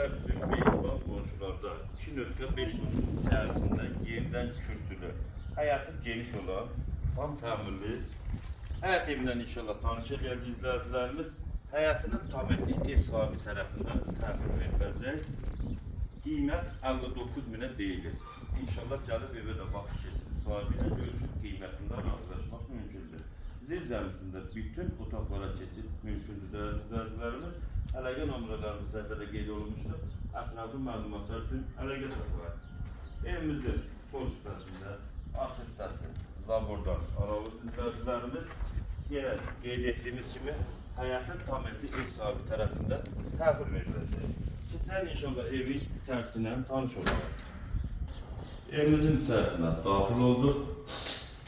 Sizler üçün meydan qonşularda 2.5 metre içərisində yerdən kürsülü, həyatı geniş olan, tam təmirli, həyat evindən inşallah tanış edəcək izləyicilərimiz, həyatının tam eti ev sahibi tərəfindən təhvil veriləcək. Qiymət 59.000'ə deyilir. İnşallah gəlib evə də baxış keçsin, sahibi ilə görüşüb qiymətindən razılaşmaq mümkündür. Zil zəmisində bütün otaqlara keçid mümkündür dəyərli izləyicilərimiz. Əlaqə nömrələrimiz səhifədə qeyd olunmuşdur. Ətraflı məlumatlar üçün əlaqə saxlayın. Evimizin sol hissəsində, arx hissəsi, zabordan aralı izləyicilərimiz yenə qeyd etdiyimiz kimi həyatın tam eti ev sahibi tərəfindən təhvil veriləcək. Keçən inşallah evin içərisindən tanış olalım. Evimizin içərisinə daxil olduq.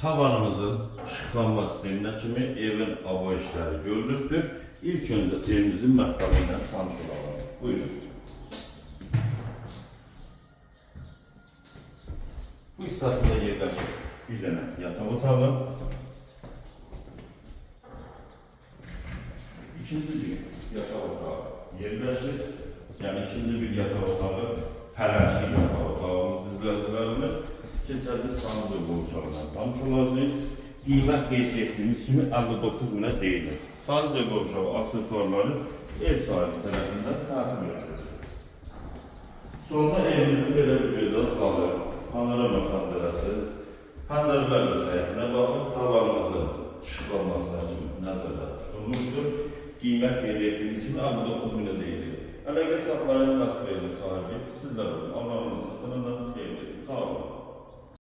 Tavanımızın ışıqlanma sisteminə kimi evin abo işləri görülübdür. İlk öncə evimizin mətbəxi ilə tanış olalım. Buyurun. Bu hissəsində yerləşir bir dənə yataq otağı. İkinci bir yataq otağı yerləşir. Yəni ikinci bir yataq otağı, pələşli yataq otağımız izləyicilərimiz. Keçərli sanıdır qovuşağından tanış olacağız. Qiymət qeyd etdiyimiz kimi 59.000'ə deyilir. Sadəcə qovuşağı aksesuarları ev sahibi tərəfindən təhvil verilir. Sonra evimizin belə bir gözəl zalı, panorama pəncərəsi, pəncərələrlə səhiyətinə baxın, tavanımızın işıqlanmasına kimi nəzərdə tutulmuşdur. Qiymət qeyd etdiyimiz kimi 59.000'ə deyilir. Əlaqə saxlayın, məsul evi sahibi sizlər olun. Allah'ın satınından xeyirlisi, sağ olun.